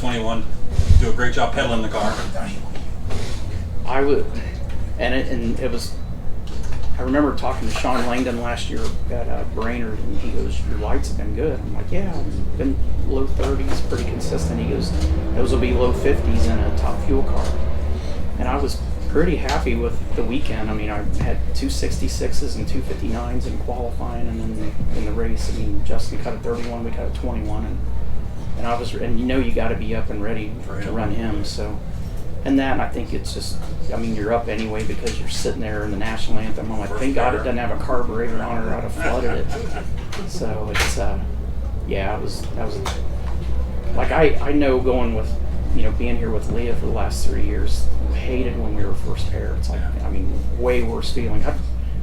21, do a great job pedaling the car. I would, and it was. I remember talking to Sean Langdon last year at Brainerd, and he goes, "Your lights have been good." I'm like, "Yeah, I've been low 30s, pretty consistent." He goes, "Those will be low 50s in a top fuel car," and I was pretty happy with the weekend. I mean, I had 266s and 259s in qualifying, and then in the race, I mean, Justin cut a 31, we cut a 21, and I was, and you got to be up and ready to run him. So, and that, I think it's just, I mean, you're up anyway because you're sitting there in the national anthem. I'm like, thank God it doesn't have a carburetor on it, or I'd have flooded it. So it's, yeah, that was like, I know going with, being here with Leah for the last 3 years, hated when we were first pair. It's like, I mean, way worse feeling.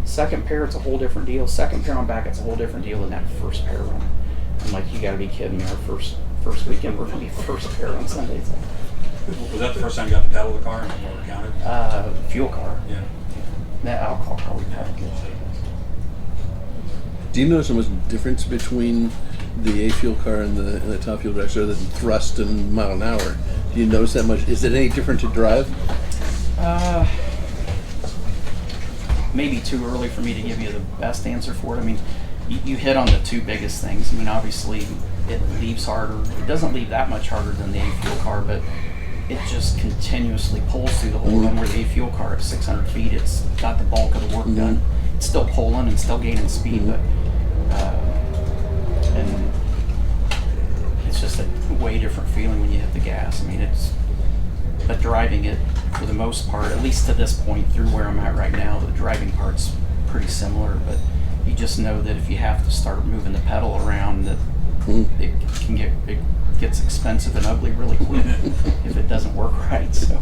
Second pair, it's a whole different deal. Second pair on back, it's a whole different deal than that first pair run. I'm like, you got to be kidding me. Our first weekend, we're going to be first pair on Sunday. It's like, was that the first time you got to pedal the car and what counted? Fuel car. Yeah. That alcohol car we pedaled. Do you notice much difference between the A fuel car and the top fuel dragster other than thrust and mile an hour? Do you notice that much? Is it any different to drive? Maybe too early for me to give you the best answer for it. I mean, you hit on the two biggest things. I mean, obviously it leaves harder. It doesn't leave that much harder than the A fuel car, but it just continuously pulls through the whole run, where the A fuel car at 600 feet, it's got the bulk of the work done. It's still pulling and still gaining speed, but and it's just a way different feeling when you hit the gas. I mean, but driving it, for the most part, at least to this point through where I'm at right now, the driving part's pretty similar, but you just know that if you have to start moving the pedal around, that it gets expensive and ugly really quick if it doesn't work right. So,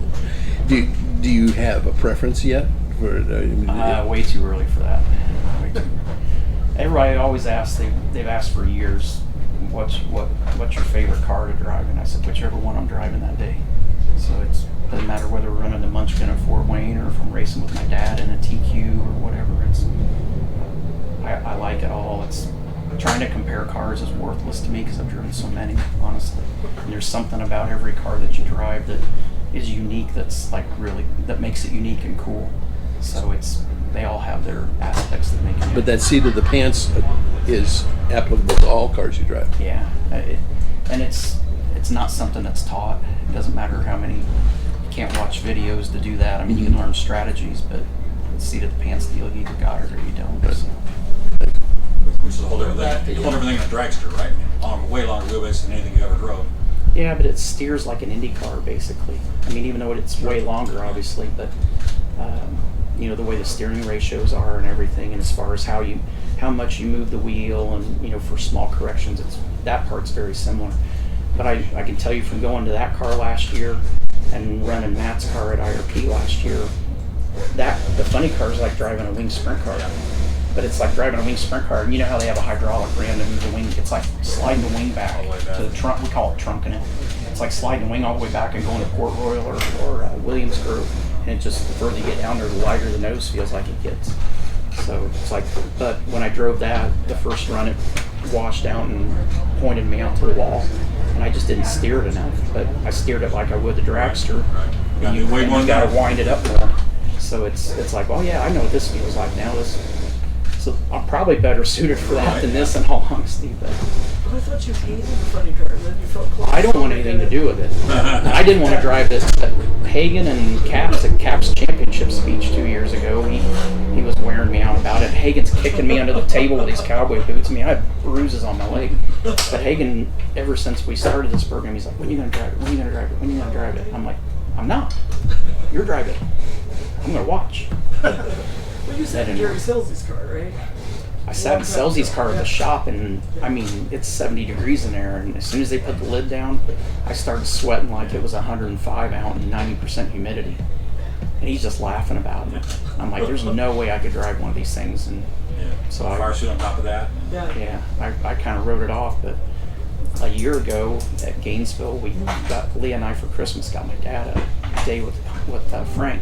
do you have a preference yet for? Way too early for that. Everybody always asks. They've asked for years, what's your favorite car to drive? And I said, whichever one I'm driving that day. So it doesn't matter whether we're running the Munchkin or Fort Wayne, or if I'm racing with my dad in a TQ or whatever. I like it all. It's trying to compare cars is worthless to me because I've driven so many, honestly. And there's something about every car that you drive that is unique. That's like that makes it unique and cool. So they all have their aspects that make it. But that seat of the pants is applicable to all cars you drive. Yeah, and it's not something that's taught. It doesn't matter how many. You can't watch videos to do that. I mean, you can learn strategies, but the seat of the pants deal, you either got it or you don't. So. Which is a whole different thing. A whole different thing in a dragster, right? I mean, way longer wheelbase than anything you ever drove. Yeah, but it steers like an Indy car, basically. I mean, even though it's way longer, obviously, but the way the steering ratios are and everything, and as far as how much you move the wheel, and for small corrections, that part's very similar. But I can tell you from going to that car last year and running Matt's car at IRP last year, the funny car is like driving a wing sprint car. But it's like driving a wing sprint car, and you know how they have a hydraulic ram to move the wing. It's like sliding the wing back to the trunk. We call it trunking it. It's like sliding the wing all the way back and going to Port Royal or Williams Grove. And it just, the further you get down there, the wider the nose feels like it gets. So it's like, but when I drove that, the first run, it washed out and pointed me out to the wall. And I just didn't steer it enough. But I steered it like I would the dragster. And you got to wind it up more. So it's like, well, yeah, I know what this feels like now. So I'm probably better suited for that than this, in all honesty. But I thought you hated the funny car, then you felt close. I don't want anything to do with it. I didn't want to drive this. But Hagen and Caps at Caps Championship speech 2 years ago, he was wearing me out about it. Hagen's kicking me under the table with his cowboy boots. I mean, I have bruises on my leg. But Hagen, ever since we started this program, he's like, when are you going to drive it? When are you going to drive it? When are you going to drive it? I'm like, I'm not. You're driving it. I'm going to watch. Well, you sat in Jerry Selzy's car, right? I sat in Selzy's car at the shop, and I mean, it's 70 degrees in there, and as soon as they put the lid down, I started sweating like it was 105 out and 90% humidity. And he's just laughing about it. I'm like, there's no way I could drive one of these things. And so fire suit on top of that. Yeah, I kind of wrote it off, but a year ago at Gainesville, Leah and I for Christmas got my dad a day with Frank.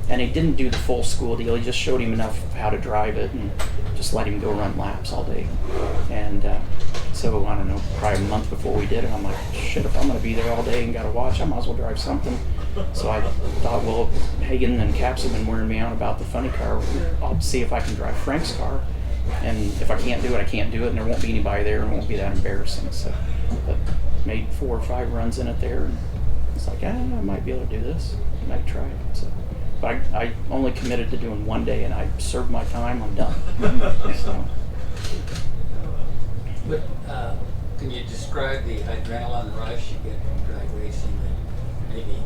And he didn't do the full school deal. He just showed him enough how to drive it and just let him go run laps all day. And So I don't know, probably a month before we did it, I'm like, shit, if I'm going to be there all day and got to watch, I might as well drive something. So I thought, well, Hagen and Caps have been wearing me out about the funny car. I'll see if I can drive Frank's car. And if I can't do it, I can't do it, and there won't be anybody there, and it won't be that embarrassing. So I made 4 or 5 runs in it there, and it's like, I might be able to do this. I might try it. So, but I only committed to doing 1 day, and I served my time. I'm done. So. But can you describe the adrenaline rush you get from drag racing that maybe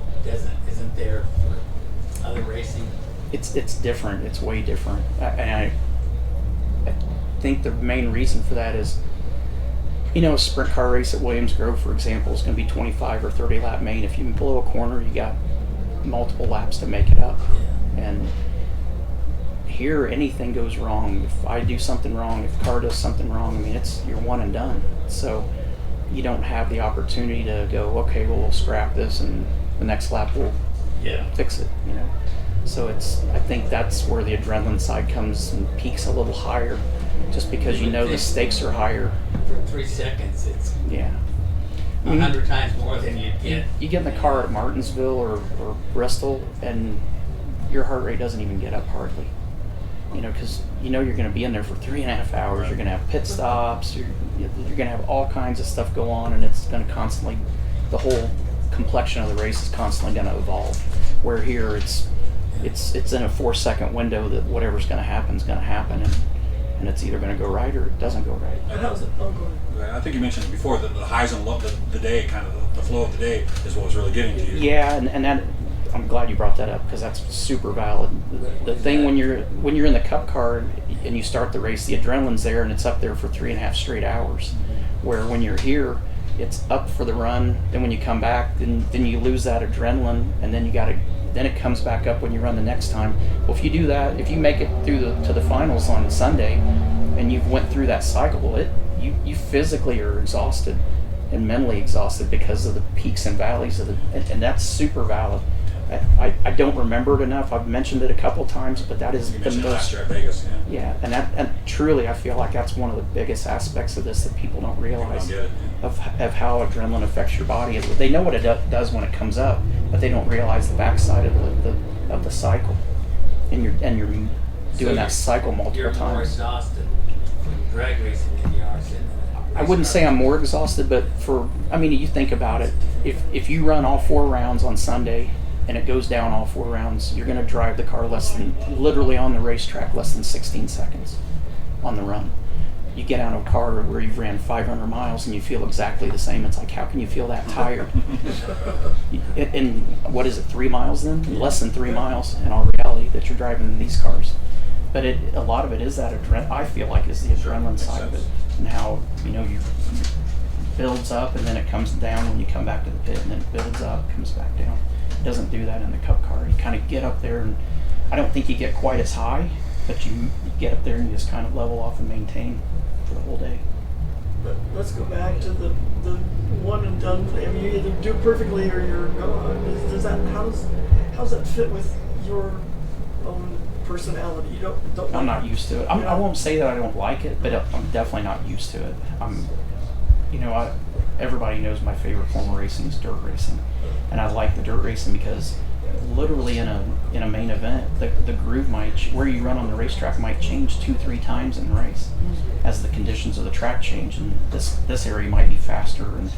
isn't there for other racing? It's different. It's way different. And I think the main reason for that is, a sprint car race at Williams Grove, for example, is going to be 25 or 30 lap main. If you blow a corner, you got multiple laps to make it up. And here, anything goes wrong. If I do something wrong, if the car does something wrong, you're one and done. So you don't have the opportunity to go, okay, well, we'll scrap this and the next lap we'll fix it, So I think that's where the adrenaline side comes and peaks a little higher, just because the stakes are higher. For 3 seconds, it's 100 times more than you'd get. You get in the car at Martinsville or Bristol, and your heart rate doesn't even get up hardly. Because you're going to be in there for 3.5 hours. You're going to have pit stops. You're going to have all kinds of stuff go on, and it's going to constantly, the whole complexion of the race is constantly going to evolve. Where here, it's in a 4-second window that whatever's going to happen is going to happen, and it's either going to go right or it doesn't go right. And how's it? Oh, go ahead. I think you mentioned before that the highs and lows, the day, kind of the flow of the day is what was really getting to you. Yeah, and that, I'm glad you brought that up because that's super valid. The thing when you're in the Cup car and you start the race, the adrenaline's there and it's up there for 3.5 straight hours. Where when you're here, it's up for the run. Then when you come back, then you lose that adrenaline, and then then it comes back up when you run the next time. Well, if you do that, if you make it through to the finals on Sunday, and you've went through that cycle, you physically are exhausted and mentally exhausted because of the peaks and valleys and that's super valid. I don't remember it enough. I've mentioned it a couple times, but that is You the mentioned most. last year at Vegas, Yeah, and truly, I feel like that's one of the biggest aspects of this that people don't realize People don't get it, of how adrenaline affects your body. They know what it does when it comes up, but they don't realize the backside of the cycle, and you're doing that cycle multiple You're more times. exhausted from drag racing than you are sitting in a I wouldn't say I'm more exhausted, but you think about it. If you run all 4 rounds on Sunday and it goes down all 4 rounds, you're going to drive the car literally on the racetrack, less than 16 seconds on the run. You get out of a car where you've ran 500 miles and you feel exactly the same. It's like, how can you feel that tired? And what is it, 3 miles then? Less than 3 miles in all reality that you're driving in these cars. But a lot of it is that I feel like is the adrenaline side of it, and how you builds up and then it comes down when you come back to the pit, and then it builds up, comes back down. It doesn't do that in the Cup car. You kind of get up there, and I don't think you get quite as high, but you get up there and you just kind of level off and maintain for the whole day. But let's go back to the one and done thing. You either do perfectly or you're gone. How's that fit with your own personality? You don't. I'm not used to it. I won't say that I don't like it, but I'm definitely not used to it. Everybody knows my favorite form of racing is dirt racing, and I like the dirt racing because literally in a main event, the groove where you run on the racetrack might change 2-3 times in the race as the conditions of the track change, and this area might be faster, and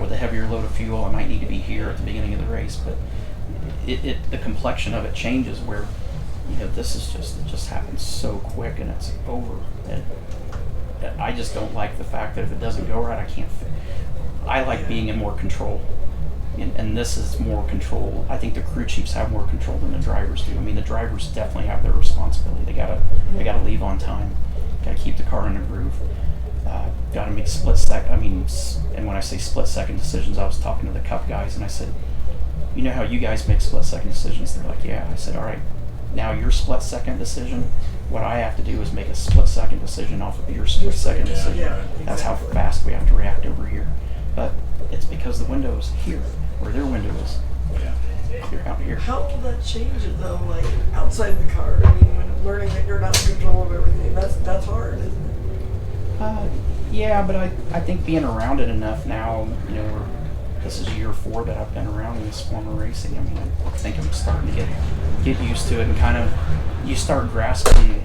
with a heavier load of fuel, I might need to be here at the beginning of the race, but the complexion of it changes where this is it just happens so quick and it's over. And I just don't like the fact that if it doesn't go right, I can't I like being in more control. And this is more control. I think the crew chiefs have more control than the drivers do. The drivers definitely have their responsibility. They gotta leave on time. Gotta keep the car in a groove. Gotta make split second. And when I say split second decisions, I was talking to the Cup guys and I said, you know how you guys make split second decisions? They're like, yeah. I said, all right. Now your split second decision, what I have to do is make a split second decision off of your split second decision. Yeah, exactly. That's how fast we have to react over here. But it's because the window is here, where their window is. Yeah. You're out here. How will that change it though? Like outside the car, when learning that you're not in control of everything, that's hard, isn't it? Yeah, but I think being around it enough now, you know, this is year 4 that I've been around in this form of racing. I mean, I think I'm starting to get used to it, and kind of you start grasping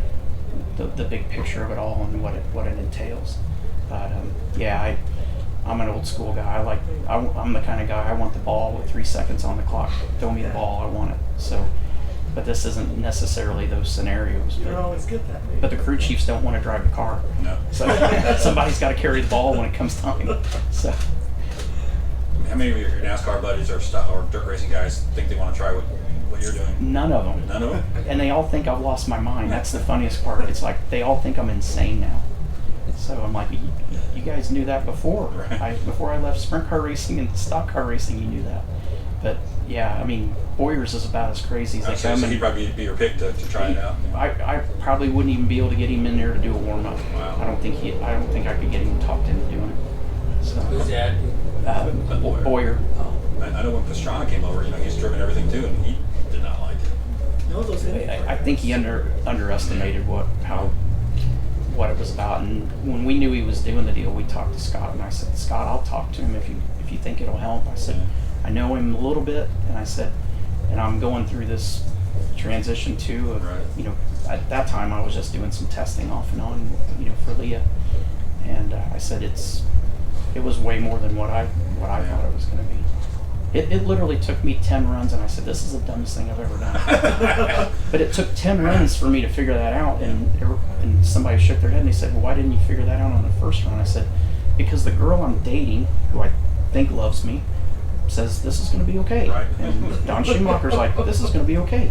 the big picture of it all and what it entails. But yeah, I'm an old school guy. I'm the kind of guy, I want the ball with 3 seconds on the clock. Throw me the ball, I want it. So, but this isn't necessarily those scenarios. You don't always get that. Maybe. But the crew chiefs don't want to drive the car. No. So somebody's got to carry the ball when it comes time. So. How many of your NASCAR buddies or dirt racing guys think they want to try what you're doing? None of them. None of them? And they all think I've lost my mind. That's the funniest part. It's like they all think I'm insane now. So I'm like, you guys knew that before. Right. Before I left sprint car racing and stock car racing, you knew that. But yeah, I mean, Boyers is about as crazy as they come. So he'd probably be your pick to try it out. I probably wouldn't even be able to get him in there to do a warm up. Wow. I don't think I could get him talked into doing it. So, Who's that? Boyer. I know when Pastrana came over, he's driven everything too, and he did not like it. No, those I think he underestimated what it was about. And when we knew he was doing the deal, we talked to Scott, and I said, Scott, I'll talk to him if you think it'll help. I said, I know him a little bit, and I said, and I'm going through this transition too. Of, at that time I was just doing some testing off and on, for Leah, and I said it was way more than what I thought it was going to be. It literally took me 10 runs, and I said, this is the dumbest thing I've ever done. But it took 10 runs for me to figure that out, and somebody shook their head and they said, well, why didn't you figure that out on the first run? I said, because the girl I'm dating, who I think loves me, says this is going to be okay. Right. And Don Schumacher's like, this is going to be okay.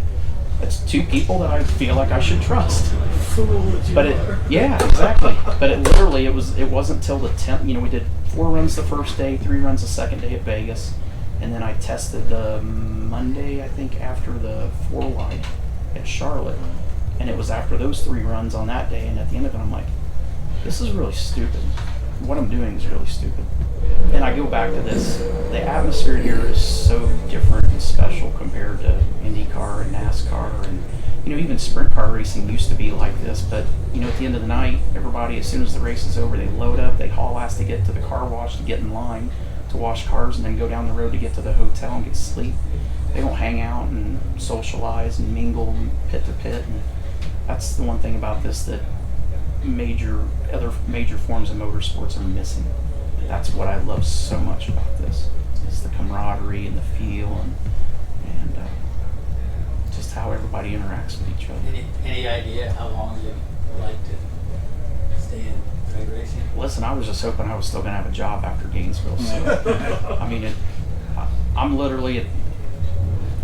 It's 2 people that I feel like I should trust. fool that you are. Yeah, exactly. But it wasn't till the 10th. We did 4 runs the first day, 3 runs the second day at Vegas, and then I tested the Monday, I think, after the 4 wide at Charlotte, and it was after those 3 runs on that day. And at the end of it, I'm like, this is really stupid. What I'm doing is really stupid. And I go back to this. The atmosphere here is so different and special compared to IndyCar and NASCAR, and even sprint car racing used to be like this. But at the end of the night, everybody, as soon as the race is over, they load up, they haul ass to get to the car wash, to get in line to wash cars, and then go down the road to get to the hotel and get sleep. They don't hang out and socialize and mingle pit to pit. And that's the one thing about this that other major forms of motorsports are missing. That's what I love so much about this, is the camaraderie and the feel and just how everybody interacts with each other. Any idea how long you'd like to stay in drag racing? Listen, I was just hoping I was still going to have a job after Gainesville. So, I mean, I'm literally,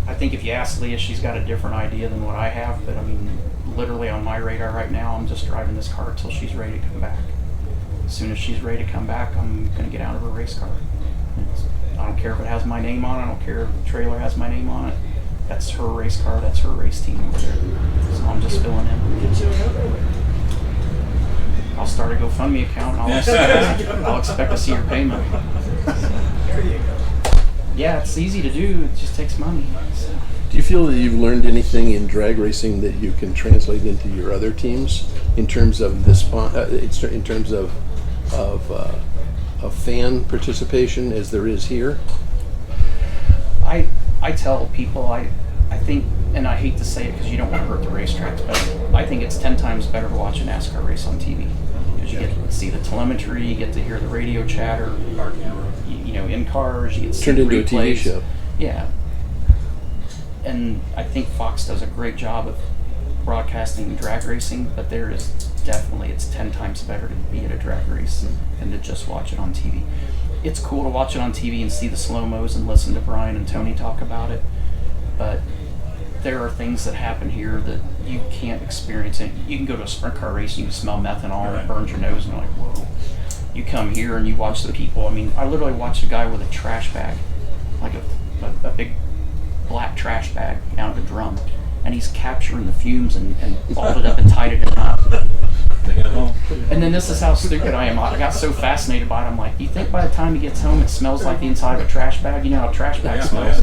I think if you ask Leah, she's got a different idea than what I have, but I mean, literally on my radar right now, I'm just driving this car until she's ready to come back. As soon as she's ready to come back, I'm going to get out of her race car. I don't care if it has my name on it. I don't care if the trailer has my name on it. That's her race car. That's her race team over there. So I'm just filling in. Get you another one. I'll start a GoFundMe account, and I'll expect to see your payment. There you go. Yeah, it's easy to do. It just takes money. So. Do you feel that you've learned anything in drag racing that you can translate into your other teams in terms of in terms of fan participation as there is here? I tell people, I think, and I hate to say it because you don't want to hurt the racetracks, but I think it's 10 times better to watch a NASCAR race on TV, because you get to see the telemetry, you get to hear the radio chatter, in cars, you get to see turned into a replays. TV show. Yeah. And I think Fox does a great job of broadcasting drag racing, but it's 10 times better to be at a drag race than to just watch it on TV. It's cool to watch it on TV and see the slow-mos and listen to Brian and Tony talk about it, but there are things that happen here that you can't experience. You can go to a sprint car race and you can smell methanol and it burns your nose and you're like, whoa. You come here and you watch the people. I mean, I literally watched a guy with a trash bag, like a big black trash bag down at the drum, and he's capturing the fumes and balled it up and tied it in a knot. And then this is how stupid I am. I got so fascinated by it. I'm like, you think by the time he gets home it smells like the inside of a trash bag? You know how a trash bag smells?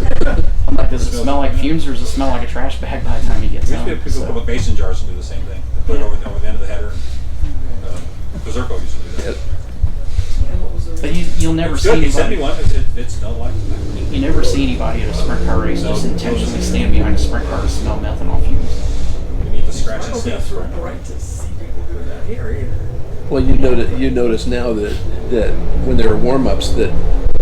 I'm like, does it smell like fumes or does it smell like a trash bag by the time he gets home? People with mason jars will do the same thing. They put it over the end of the header. Berserko used to do that. But you'll never It's see good. You sent me anybody. one. It's no like. You never see anybody at a sprint car race just intentionally stand behind a sprint car to smell methanol fumes. You need the scratch I and don't think sniff. it's real bright to see people do that here either. Well, you notice now that when there are warm-ups that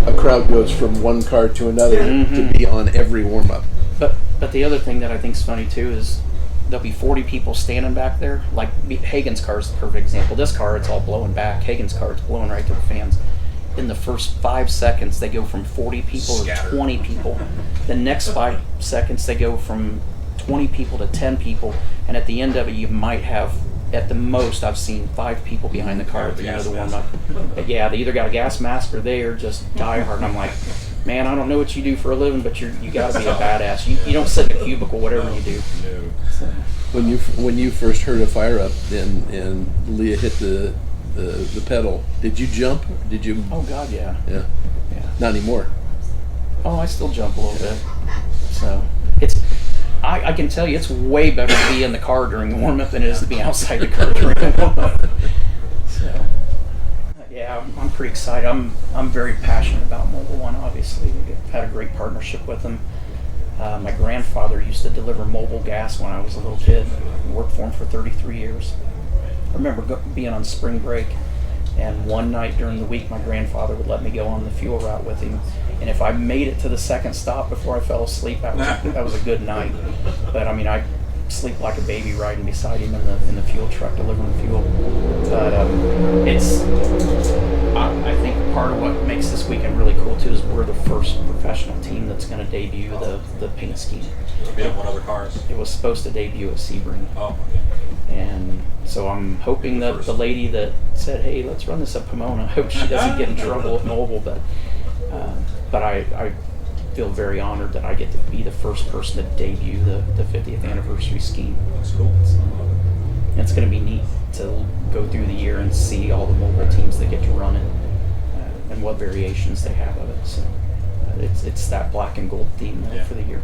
a crowd goes from one car to another to be on every warm-up. But the other thing that I think is funny too is there'll be 40 people standing back there. Like Hagen's car is the perfect example. This car, it's all blowing back. Hagen's car, it's blowing right to the fans. In the first 5 seconds, they go from 40 people Scattered. to 20 people. The next 5 seconds, they go from 20 people to 10 people. And at the end of it, you might have, at the most, I've seen 5 people behind the car at the end of the warm-up. But yeah, they either got a gas mask or they are just diehard. And I'm like, man, I don't know what you do for a living, but you got to be a badass. You don't sit in a cubicle, whatever you do. No. So, When you first heard a fire up and Leah hit the pedal, did you jump? Did you? oh God, yeah. Yeah. Yeah. Not anymore. Oh, I still jump a little bit. So I can tell you it's way better to be in the car during the warm-up than it is to be outside the car during the warm-up. So, yeah, I'm pretty excited. I'm very passionate about Mobile One, obviously. We've had a great partnership with them. My grandfather used to deliver mobile gas when I was a little kid. I worked for him for 33 years. I remember being on spring break, and one night during the week, my grandfather would let me go on the fuel route with him. And if I made it to the second stop before I fell asleep, that was a good night. But I mean, I sleep like a baby riding beside him in the fuel truck delivering fuel. But I think part of what makes this weekend really cool too is we're the first professional team that's going to debut the paint scheme. Yeah, what other cars? It was supposed to debut at Sebring. Oh, okay. And so I'm hoping that the lady that said, hey, let's run this at Pomona, I hope she doesn't get in trouble with Mobile, but I feel very honored that I get to be the first person to debut the 50th anniversary scheme. That's cool. It's going to be neat to go through the year and see all the Mobile teams that get to run it and what variations they have of it. So it's that black and gold theme for the year.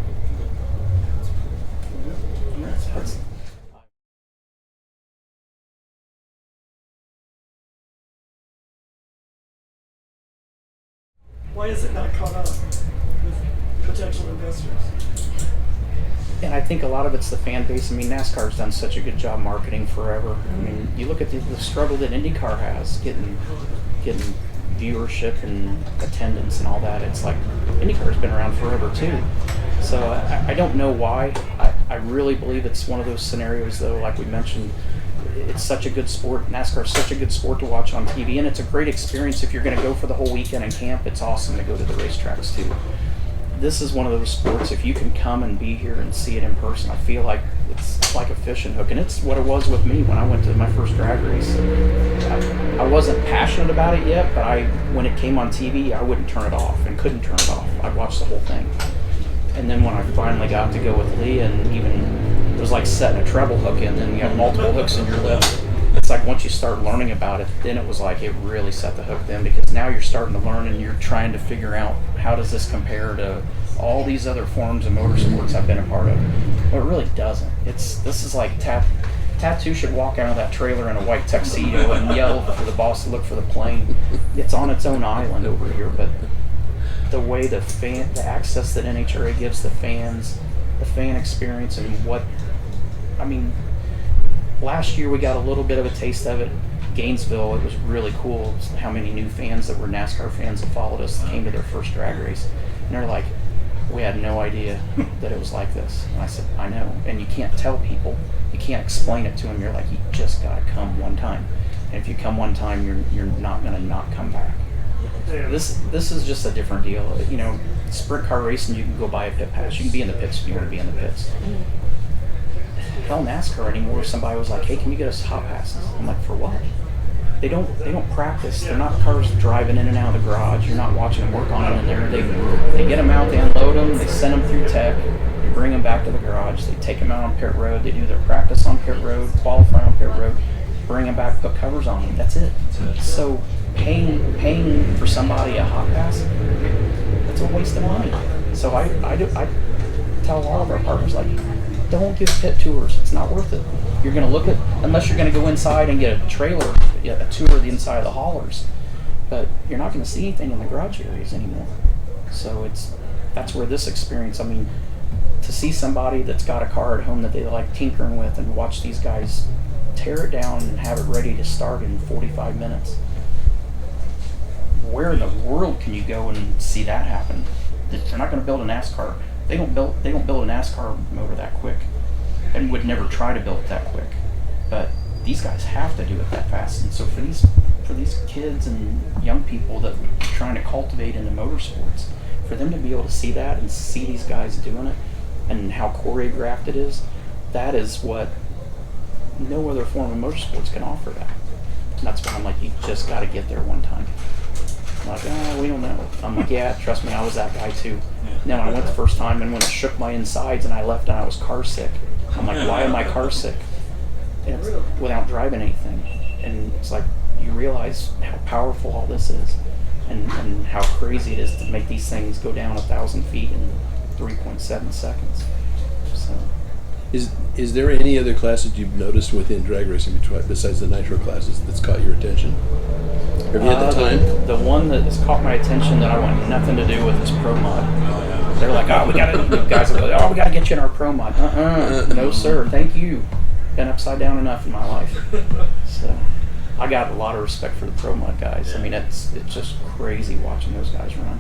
That's, Why is it not caught up with potential investors? and I think a lot of it's the fan base. I mean, NASCAR's done such a good job marketing forever. I mean, you look at the struggle that IndyCar has getting viewership and attendance and all that. It's like IndyCar's been around forever too. So I don't know why. I really believe it's one of those scenarios though, like we mentioned, it's such a good sport. NASCAR's such a good sport to watch on TV, and it's a great experience if you're going to go for the whole weekend and camp. It's awesome to go to the racetracks too. This is one of those sports, if you can come and be here and see it in person, I feel like it's like a fishing hook. And it's what it was with me when I went to my first drag race. I wasn't passionate about it yet, but when it came on TV, I wouldn't turn it off and couldn't turn it off. I'd watch the whole thing. And then when I finally got to go with Leah, and even it was like setting a treble hook in, then you have multiple hooks in your lip. It's like once you start learning about it, then it was like it really set the hook then, because now you're starting to learn and you're trying to figure out how does this compare to all these other forms of motorsports I've been a part of. But it really doesn't. This is like Tattoo should walk out of that trailer in a white tuxedo and yell for the boss to look for the plane. It's on its own island over here, but the way the access that NHRA gives the fans, the fan experience, and last year we got a little bit of a taste of it. Gainesville, it was really cool how many new fans that were NASCAR fans that followed us that came to their first drag race. And they're like, we had no idea that it was like this. And I said, I know. And you can't tell people, you can't explain it to them. You're like, you just got to come one time. And if you come one time, you're not going to not come back. This is just a different deal. You know, sprint car racing, you can go buy a pit pass. You can be in the pits if you want to be in the pits. Hell, NASCAR anymore, if somebody was like, hey, can you get us hot passes? I'm like, for what? They don't practice. They're not cars driving in and out of the garage. You're not watching them work on it in there. They get them out, they unload them, they send them through tech, they bring them back to the garage, they take them out on pit road, they do their practice on pit road, qualify on pit road, bring them back, put covers on them. That's it. So paying for somebody a hot pass, that's a waste of money. So I tell all of our partners, like, don't give pit tours. It's not worth it. You're going to look at, unless you're going to go inside and get a trailer, a tour of the inside of the haulers. but you're not going to see anything in the garage areas anymore. So that's where this experience, I mean, to see somebody that's got a car at home that they like tinkering with and watch these guys tear it down and have it ready to start in 45 minutes. Where in the world can you go and see that happen? They're not going to build a NASCAR. They don't build a NASCAR motor that quick, and would never try to build it that quick. But these guys have to do it that fast. And so for these kids and young people that are trying to cultivate into motorsports, for them to be able to see that and see these guys doing it and how choreographed it is, that is what no other form of motorsports can offer that. And that's why I'm like, you just got to get there one time. I'm like, oh, we don't know. I'm like, yeah, trust me, I was that guy too. Then I went the first time, and when it shook my insides and I left and I was car sick, I'm like, why am I car sick? And it's without driving anything. And it's like, you realize how powerful all this is, and how crazy it is to make these things go down 1,000 feet in 3.7 seconds. So, is there any other classes you've noticed within drag racing besides the nitro classes that's caught your attention? Have you had the time? The one that has caught my attention that I want nothing to do with is Pro Mod. They're like, oh, we gotta, the guys are like, oh, we gotta get you in our Pro Mod. No, sir, thank you. Been upside down enough in my life. So, I got a lot of respect for the Pro Mod guys. I mean, it's just crazy watching those guys run.